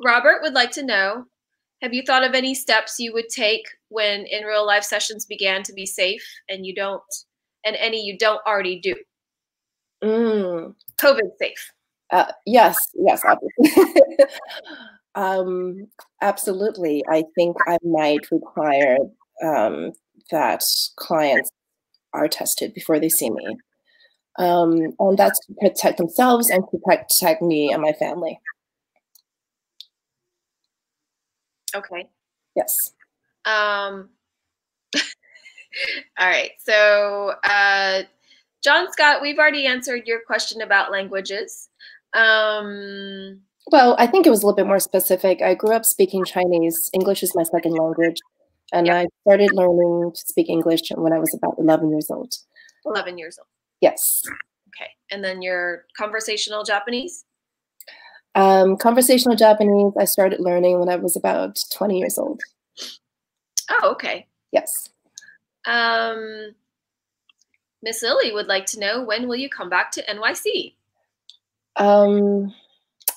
Speaker 1: Robert would like to know, have you thought of any steps you would take when in real life sessions began to be safe and you don't already do? COVID safe.
Speaker 2: Yes, obviously. Absolutely. I think I might require that clients are tested before they see me. And that's to protect themselves and to protect me and my family.
Speaker 1: Okay.
Speaker 2: Yes.
Speaker 1: All right. So, John Scott, we've already answered your question about languages.
Speaker 2: Well, I think it was a little bit more specific. I grew up speaking Chinese. English is my second language. And I started learning to speak English when I was about 11 years old.
Speaker 1: 11 years old.
Speaker 2: Yes.
Speaker 1: Okay. And then your conversational Japanese?
Speaker 2: Conversational Japanese, I started learning when I was about 20 years old.
Speaker 1: Oh, okay.
Speaker 2: Yes.
Speaker 1: Miss Lily would like to know, when will you come back to NYC?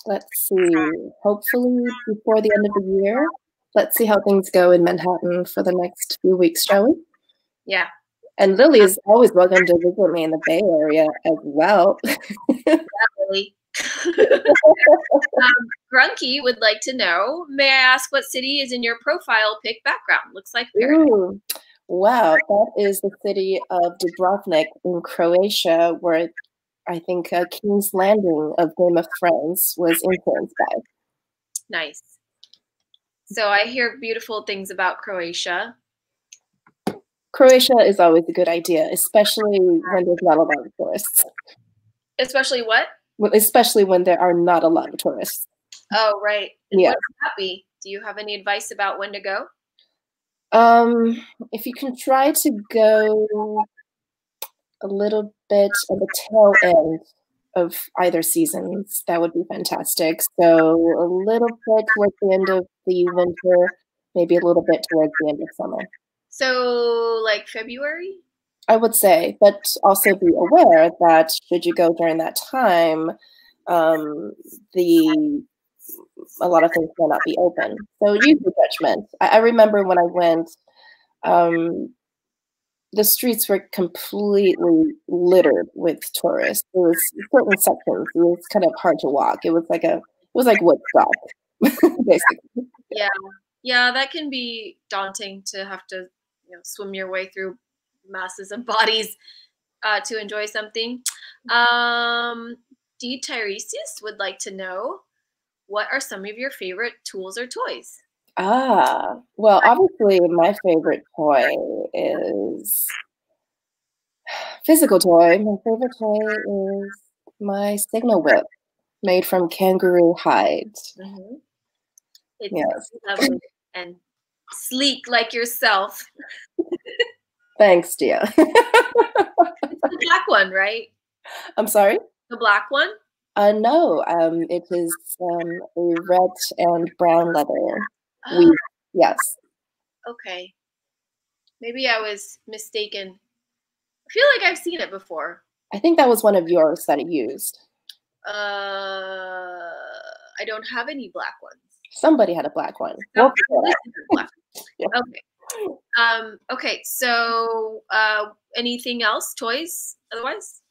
Speaker 2: Let's see. Hopefully before the end of the year. Let's see how things go in Manhattan for the next few weeks, shall we?
Speaker 1: Yeah.
Speaker 2: And Lily is always welcome to visit me in the Bay Area as well.
Speaker 1: Yeah, Lily. Grunky would like to know, may I ask what city is in your profile pic background? Looks like Paris.
Speaker 2: Ooh, wow, that is the city of Dubrovnik in Croatia, where I think King's Landing of Game of Thrones was influenced by.
Speaker 1: Nice. So I hear beautiful things about Croatia.
Speaker 2: Croatia is always a good idea, especially when there's not a lot of tourists.
Speaker 1: Especially what?
Speaker 2: Well, especially when there are not a lot of tourists.
Speaker 1: Oh, right. And
Speaker 2: yeah.
Speaker 1: What would that be? Do you have any advice about when to go?
Speaker 2: If you can try to go a little bit at the tail end of either seasons, that would be fantastic. So a little bit towards the end of the winter, maybe a little bit towards the end of summer.
Speaker 1: So like February?
Speaker 2: I would say, but also be aware that should you go during that time, a lot of things will not be open. So use your judgment. I remember when I went, the streets were completely littered with tourists. There was certain sections. It was kind of hard to walk. It was like Woodstock, basically.
Speaker 1: Yeah, that can be daunting to have to, swim your way through masses of bodies to enjoy something. D. Tiresias would like to know, what are some of your favorite tools or toys?
Speaker 2: Well, obviously my favorite toy is physical toy. My favorite toy is my signal whip made from kangaroo hide.
Speaker 1: Mm-hmm. It's
Speaker 2: yes.
Speaker 1: lovely and sleek like yourself.
Speaker 2: Thanks, dear.
Speaker 1: It's the black one, right?
Speaker 2: I'm sorry?
Speaker 1: The black one?
Speaker 2: No, it is a red and brown leather.
Speaker 1: Oh.
Speaker 2: Yes.
Speaker 1: Okay. Maybe I was mistaken. I feel like I've seen it before.
Speaker 2: I think that was one of yours that it used.
Speaker 1: I don't have any black ones.
Speaker 2: Somebody had a black one.
Speaker 1: No,
Speaker 2: black.
Speaker 1: Yeah. Okay. Okay. So, anything else? Toys? Otherwise?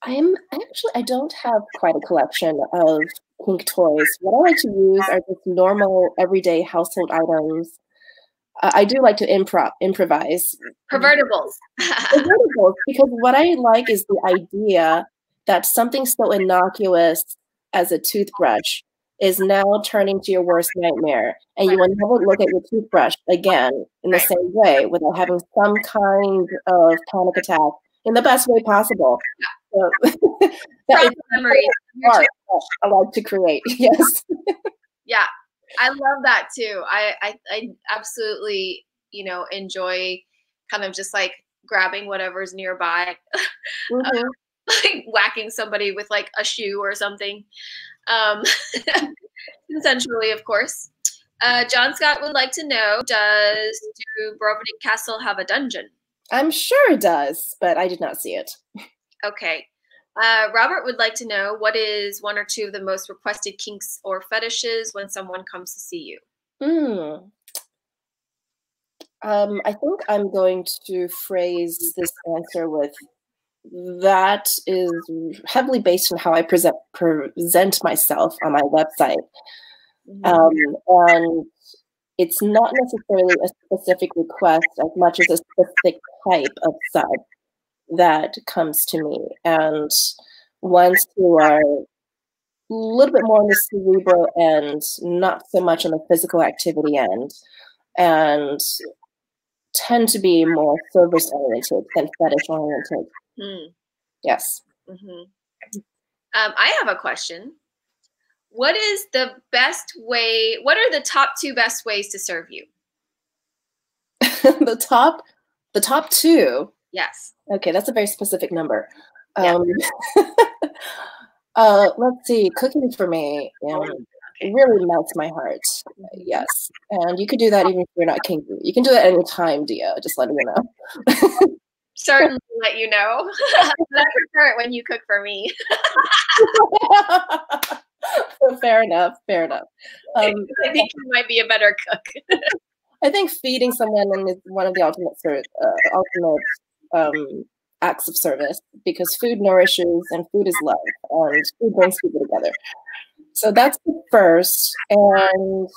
Speaker 2: I don't have quite a collection of pink toys. What I like to use are just normal, everyday household items. I do like to improvise.
Speaker 1: Pervertibles.
Speaker 2: Pervertibles, because what I like is the idea that something so innocuous as a toothbrush is now turning to your worst nightmare, and you will never look at your toothbrush again in the same way without having some kind of panic attack in the best way possible. So, that is
Speaker 1: memories.
Speaker 2: art I like to create. Yes.
Speaker 1: Yeah, I love that too. I absolutely, enjoy kind of just like grabbing whatever's nearby,
Speaker 2: Mm-hmm.
Speaker 1: like whacking somebody with like a shoe or something, consensually, of course. John Scott would like to know, do Dubrovnik Castle have a dungeon?
Speaker 2: I'm sure it does, but I did not see it.
Speaker 1: Okay. Robert would like to know, what is one or two of the most requested kinks or fetishes when someone comes to see you?
Speaker 2: I think I'm going to phrase this answer with, that is heavily based on how I present myself on my website. And it's not necessarily a specific request as much as a specific type of sub that comes to me. And ones who are a little bit more on the cerebral end, not so much on the physical activity end, and tend to be more service oriented than fetish oriented. Yes.
Speaker 1: I have a question. What is the best way? What are the top 2 best ways to serve you?
Speaker 2: The top 2.
Speaker 1: Yes.
Speaker 2: Okay, that's a very specific number.
Speaker 1: Yeah.
Speaker 2: Let's see, cooking for me really melts my heart. Yes, and you could do that even if you're not kinky. You can do that anytime, Dia. Just letting you know.
Speaker 1: Certainly let you know. I prefer it when you cook for me.
Speaker 2: Fair enough. Fair enough.
Speaker 1: I think you might be a better cook.
Speaker 2: I think feeding someone is one of the ultimate acts of service, because food nourishes and food is love, and food brings people together. So that's the first. And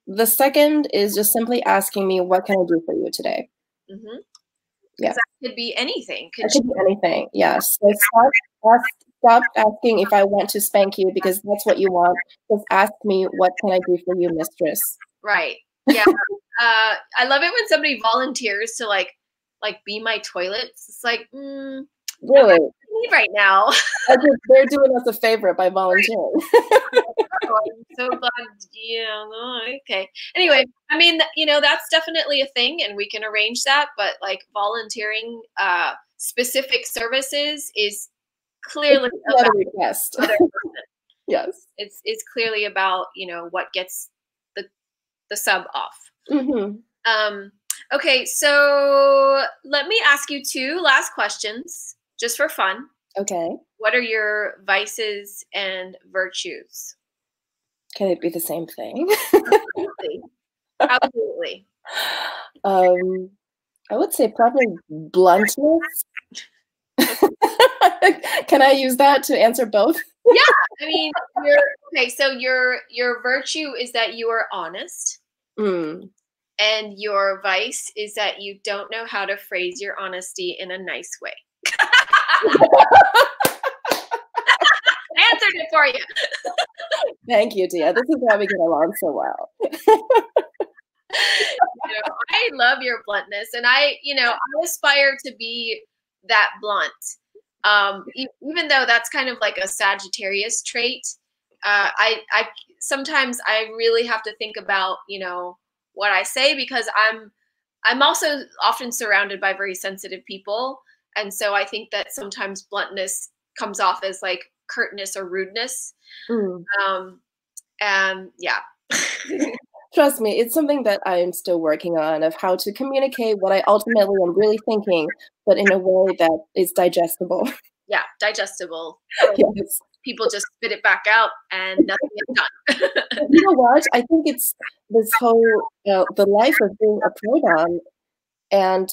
Speaker 2: the second is just simply asking me, what can I do for you today?
Speaker 1: Mm-hmm.
Speaker 2: Yeah.
Speaker 1: That could be anything.
Speaker 2: It could be anything, yes. So stop asking if I want to spank you because that's what you want. Just ask me, what can I do for you, mistress?
Speaker 1: Right. Yeah. I love it when somebody volunteers to like be my toilet. It's like,
Speaker 2: really?
Speaker 1: Right now.
Speaker 2: They're doing us a favor by volunteering.
Speaker 1: Oh, I'm so glad. Yeah. Okay. Anyway, I mean, that's definitely a thing, and we can arrange that. But like volunteering specific services is clearly
Speaker 2: not a request. Yes.
Speaker 1: It's clearly about what gets the sub off.
Speaker 2: Mm-hmm.
Speaker 1: Okay, so let me ask you 2 last questions, just for fun.
Speaker 2: Okay. What
Speaker 1: are your vices and virtues?
Speaker 2: Can it be the same thing?
Speaker 1: Absolutely.
Speaker 2: I would say probably bluntness. Can I use that to answer both?
Speaker 1: Yeah, I mean, so your virtue is that you are honest. And your vice is that you don't know how to phrase your honesty in a nice way. I answered it for you.
Speaker 2: Thank you, Dia. This is why we get along so well.
Speaker 1: I love your bluntness, and I aspire to be that blunt. Even though that's kind of like a Sagittarius trait, I sometimes I really have to think about what I say, because I'm also often surrounded by very sensitive people, and so I think that sometimes bluntness comes off as like curtness or rudeness. And yeah.
Speaker 2: Trust me, it's something that I am still working on, of how to communicate what I ultimately am really thinking, but in a way that is digestible.
Speaker 1: Yeah, digestible.
Speaker 2: Yes.
Speaker 1: People just spit it back out and nothing is done.
Speaker 2: You know what? I think it's this whole, the life of being a pronoun and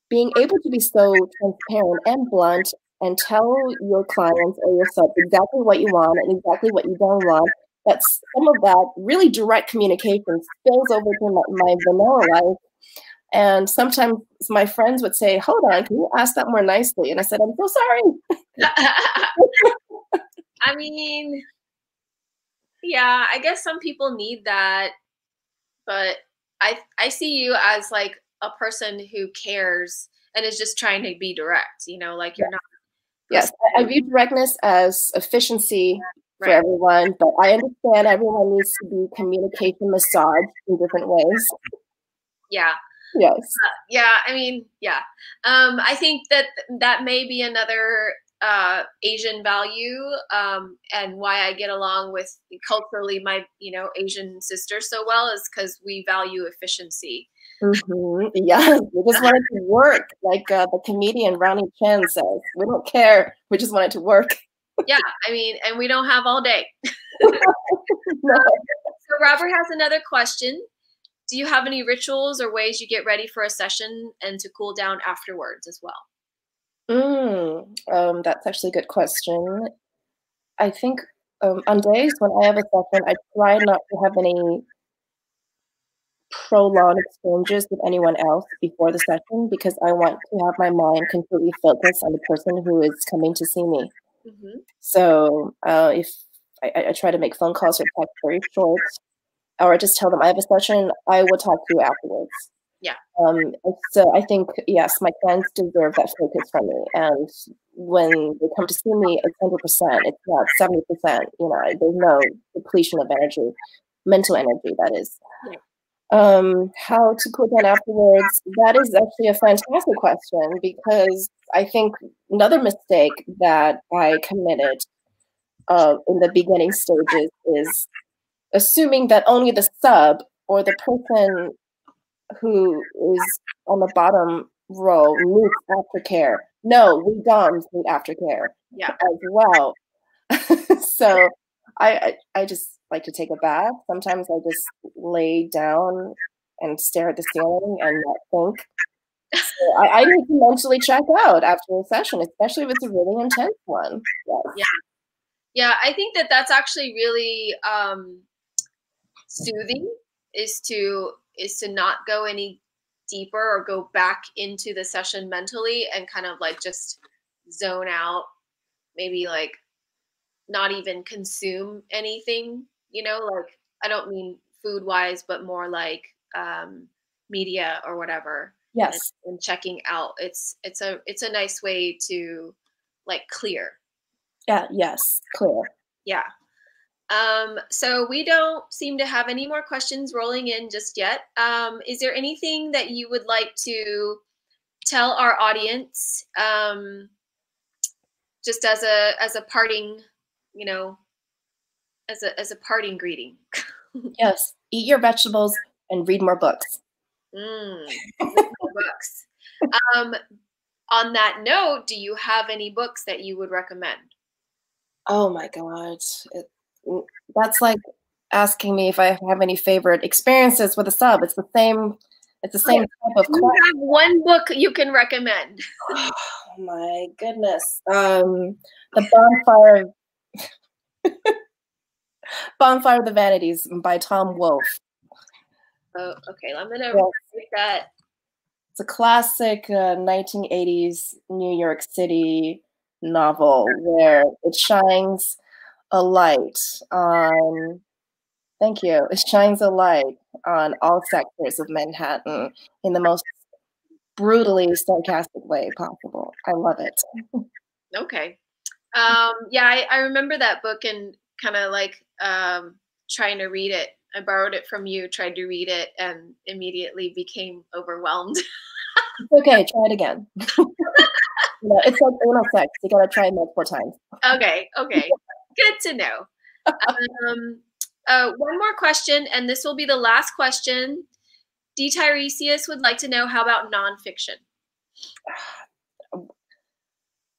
Speaker 2: being able to be so transparent and blunt and tell your clients or yourself exactly what you want and exactly what you don't want. That's some of that really direct communication spills over to my vanilla life. And sometimes my friends would say, hold on, can you ask that more nicely? And I said, I'm so sorry.
Speaker 1: I mean, yeah, I guess some people need that, but I see you as like a person who cares and is just trying to be direct, like you're not.
Speaker 2: Yes, I view directness as efficiency for everyone, but I understand everyone needs to be communication massaged in different ways.
Speaker 1: Yeah.
Speaker 2: Yes.
Speaker 1: Yeah, I mean, yeah. I think that may be another Asian value, and why I get along with culturally my Asian sisters so well is because we value efficiency.
Speaker 2: Yes, we just want it to work, like the comedian Ronnie Chen says. We don't care. We just want it to work.
Speaker 1: Yeah, I mean, and we don't have all day. No. So Robert has another question. Do you have any rituals or ways you get ready for a session and to cool down afterwards as well?
Speaker 2: That's actually a good question. I think on days when I have a session, I try not to have any prolonged exchanges with anyone else before the session, because I want to have my mind completely focused on the person who is coming to see me. So if I try to make phone calls or text very short, or just tell them I have a session, I will talk to you afterwards.
Speaker 1: Yeah.
Speaker 2: So I think, yes, my clients deserve that focus from me. And when they come to see me, it's 100%. It's not 70%. There's no depletion of energy, mental energy, that is. How to cool down afterwards? That is actually a fantastic question, because I think another mistake that I committed in the beginning stages is assuming that only the sub or the person who is on the bottom row needs aftercare. No, we doms need aftercare as well. So I just like to take a bath. Sometimes I just lay down and stare at the ceiling and not think. So I need to mentally check out after a session, especially if it's a really intense one. Yes.
Speaker 1: Yeah, I think that that's actually really soothing, is to not go any deeper or go back into the session mentally and kind of like just zone out, maybe like not even consume anything, you know, like I don't mean food wise, but more like media or whatever.
Speaker 2: Yes.
Speaker 1: And checking out. It's a nice way to like clear.
Speaker 2: Yeah, yes, clear.
Speaker 1: Yeah. So we don't seem to have any more questions rolling in just yet. Is there anything that you would like to tell our audience, just as a parting, you know, as a parting greeting?
Speaker 2: Yes, eat your vegetables and read more books.
Speaker 1: Read more books. On that note, do you have any books that you would recommend?
Speaker 2: Oh my God. That's like asking me if I have any favorite experiences with a sub. It's the same type of question.
Speaker 1: You have one book you can recommend.
Speaker 2: Oh my goodness. The Bonfire of the Vanities by Tom Wolfe.
Speaker 1: Oh, okay. I'm gonna read that.
Speaker 2: It's a classic 1980s New York City novel where it shines a light on, thank you, it shines a light on all sectors of Manhattan in the most brutally sarcastic way possible. I love it.
Speaker 1: Okay. Yeah, I remember that book and kind of like trying to read it. I borrowed it from you, tried to read it, and immediately became overwhelmed.
Speaker 2: It's okay, try it again. It's like anal sex. You gotta try it multiple times.
Speaker 1: Okay. Good to know. One more question, and this will be the last question. D. Tiresias would like to know, how about nonfiction?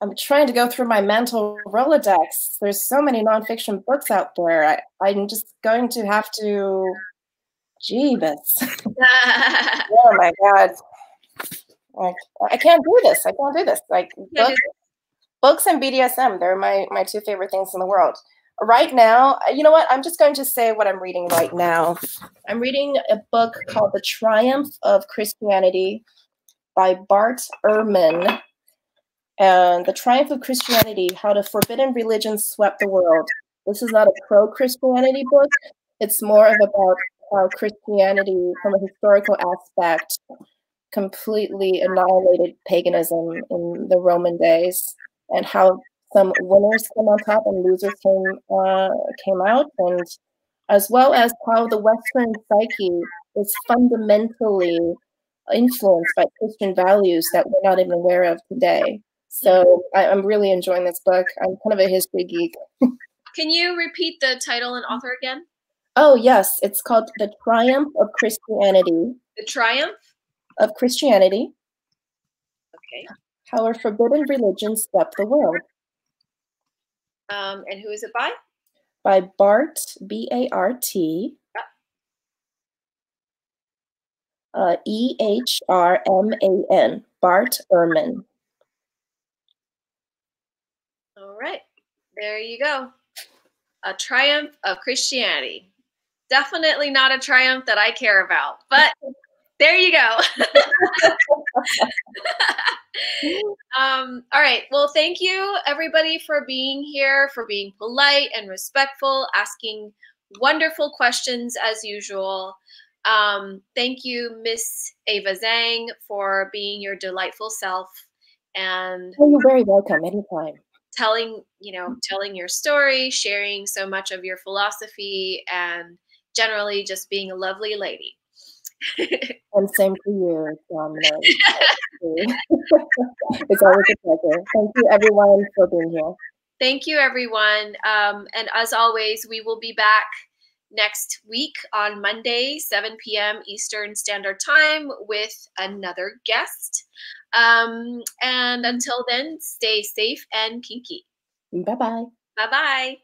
Speaker 2: I'm trying to go through my mental Rolodex. There's so many nonfiction books out there. I'm just going to have to, Jeebus. Oh my God. I can't do this. Like books and BDSM, they're my two favorite things in the world. Right now, you know what? I'm just going to say what I'm reading right now. I'm reading a book called The Triumph of Christianity by Bart Ehrman. And The Triumph of Christianity, How the Forbidden Religion Swept the World. This is not a pro-Christianity book. It's more of about how Christianity, from a historical aspect, completely annihilated paganism in the Roman days, and how some winners came on top and losers came out, and as well as how the Western psyche is fundamentally influenced by Christian values that we're not even aware of today. So I'm really enjoying this book. I'm kind of a history geek.
Speaker 1: Can you repeat the title and author again?
Speaker 2: Oh, yes. It's called The Triumph of Christianity.
Speaker 1: The Triumph
Speaker 2: of Christianity.
Speaker 1: Okay.
Speaker 2: How a Forbidden Religion Swept the World.
Speaker 1: And who is it by?
Speaker 2: By Bart, B-A-R-T. E-H-R-M-A-N. Bart Ehrman.
Speaker 1: All right. There you go. A Triumph of Christianity. Definitely not a triumph that I care about, but there you go. All right. Well, thank you, everybody, for being here, for being polite and respectful, asking wonderful questions as usual. Thank you, Miss Ava Zhang, for being your delightful self. And
Speaker 2: you're very welcome, anytime.
Speaker 1: Telling your story, sharing so much of your philosophy, and generally just being a lovely lady.
Speaker 2: And same to you, Domina. It's always a pleasure. Thank you, everyone, for being here.
Speaker 1: Thank you, everyone. And as always, we will be back next week on Monday, 7 p.m. Eastern Standard Time with another guest. And until then, stay safe and kinky.
Speaker 2: Bye-bye.
Speaker 1: Bye-bye.